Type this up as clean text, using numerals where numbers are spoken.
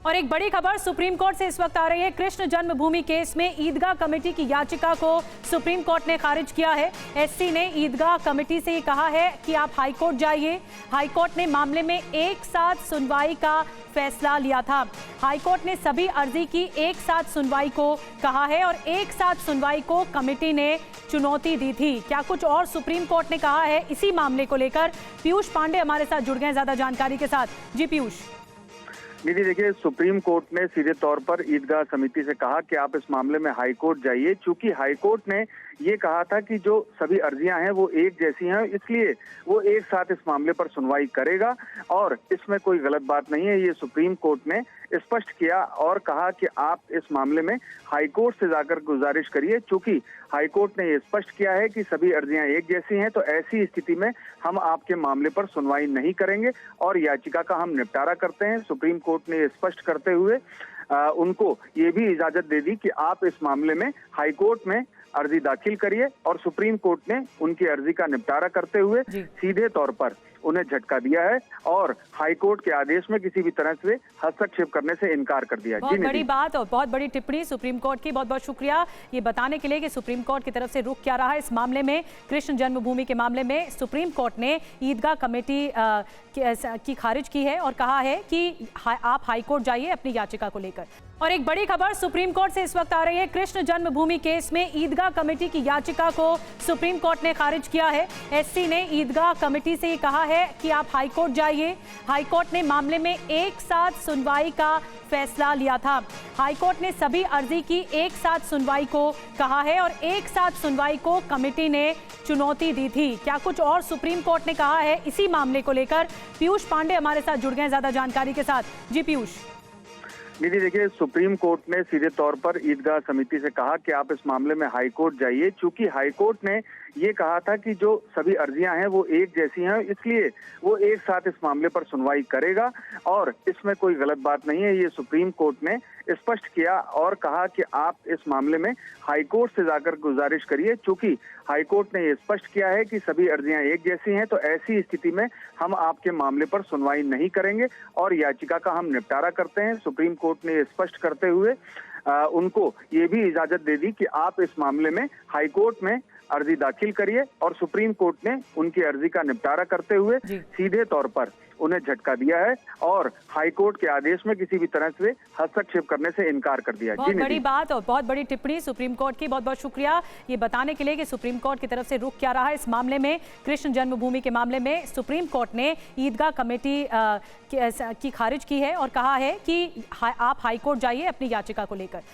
और एक बड़ी खबर सुप्रीम कोर्ट से इस वक्त आ रही है। कृष्ण जन्मभूमि केस में ईदगाह कमेटी की याचिका को सुप्रीम कोर्ट ने खारिज किया है। एससी ने ईदगाह कमेटी से ये कहा है कि आप हाईकोर्ट जाइए। हाईकोर्ट ने मामले में एक साथ सुनवाई का फैसला लिया था। हाईकोर्ट ने सभी अर्जी की एक साथ सुनवाई को कहा है और एक साथ सुनवाई को कमेटी ने चुनौती दी थी। क्या कुछ और सुप्रीम कोर्ट ने कहा है इसी मामले को लेकर? पीयूष पांडे हमारे साथ जुड़ गए ज्यादा जानकारी के साथ। जी पीयूष। निधि, देखिए, सुप्रीम कोर्ट ने सीधे तौर पर ईदगाह समिति से कहा कि आप इस मामले में हाई कोर्ट जाइए, क्योंकि हाई कोर्ट ने ये कहा था कि जो सभी अर्जियां हैं वो एक जैसी हैं, इसलिए वो एक साथ इस मामले पर सुनवाई करेगा और इसमें कोई गलत बात नहीं है। ये सुप्रीम कोर्ट ने स्पष्ट किया और कहा कि आप इस मामले में हाई कोर्ट से जाकर गुजारिश करिए, क्योंकि हाई कोर्ट ने ये स्पष्ट किया है कि सभी अर्जियां एक जैसी हैं, तो ऐसी स्थिति में हम आपके मामले पर सुनवाई नहीं करेंगे और याचिका का हम निपटारा करते हैं। सुप्रीम कोर्ट ने ये स्पष्ट करते हुए उनको ये भी इजाजत दे दी कि आप इस मामले में हाई कोर्ट में अर्जी दाखिल करिए और सुप्रीम कोर्ट ने उनकी अर्जी का निपटारा करते हुए सीधे तौर पर उन्हें झटका दिया है और हाई कोर्ट के आदेश में किसी भी तरह से हस्तक्षेप करने से इनकार कर दिया है। बहुत बड़ी बात और बहुत बड़ी टिप्पणी सुप्रीम कोर्ट की। बहुत बहुत शुक्रिया ये बताने के लिए कि सुप्रीम कोर्ट की तरफ से रुख क्या रहा है इस मामले में। कृष्ण जन्मभूमि के मामले में सुप्रीम कोर्ट ने ईदगाह कमेटी की खारिज की है और कहा है कि आप हाईकोर्ट जाइए अपनी याचिका को लेकर। और एक बड़ी खबर सुप्रीम कोर्ट से इस वक्त आ रही है। कृष्ण जन्मभूमि केस में ईदगाह कमेटी की याचिका को सुप्रीम कोर्ट ने खारिज किया है। एससी ने ईदगाह कमेटी से ये कहा है कि आप हाईकोर्ट जाइए। हाईकोर्ट ने मामले में एक साथ सुनवाई का फैसला लिया था। हाईकोर्ट ने सभी अर्जी की एक साथ सुनवाई को कहा है और एक साथ सुनवाई को कमेटी ने चुनौती दी थी। क्या कुछ और सुप्रीम कोर्ट ने कहा है इसी मामले को लेकर? पीयूष पांडे हमारे साथ जुड़ गए ज्यादा जानकारी के साथ। जी पीयूष। निधि, देखिए, सुप्रीम कोर्ट ने सीधे तौर पर ईदगाह समिति से कहा कि आप इस मामले में हाई कोर्ट जाइए, क्योंकि हाई कोर्ट ने ये कहा था कि जो सभी अर्जियां हैं वो एक जैसी हैं, इसलिए वो एक साथ इस मामले पर सुनवाई करेगा और इसमें कोई गलत बात नहीं है। ये सुप्रीम कोर्ट ने स्पष्ट किया और कहा कि आप इस मामले में हाई कोर्ट से जाकर गुजारिश करिए, क्योंकि हाई कोर्ट ने ये स्पष्ट किया है कि सभी अर्जियां एक जैसी हैं, तो ऐसी स्थिति में हम आपके मामले पर सुनवाई नहीं करेंगे और याचिका का हम निपटारा करते हैं। सुप्रीम कोर्ट ने ये स्पष्ट करते हुए उनको ये भी इजाजत दे दी कि आप इस मामले में हाई कोर्ट में अर्जी दाखिल करिए और सुप्रीम कोर्ट ने उनकी अर्जी का निपटारा करते हुए सीधे तौर पर उन्हें झटका दिया है और हाई कोर्ट के आदेश में किसी भी तरह से हस्तक्षेप करने से इनकार कर दिया। बहुत बड़ी बात और बहुत बड़ी टिप्पणी सुप्रीम कोर्ट की। बहुत बहुत शुक्रिया ये बताने के लिए कि सुप्रीम कोर्ट की तरफ से रुख क्या रहा है इस मामले में। कृष्ण जन्मभूमि के मामले में सुप्रीम कोर्ट ने ईदगाह कमेटी की खारिज की है और कहा है कि आप हाईकोर्ट जाइए अपनी याचिका को लेकर।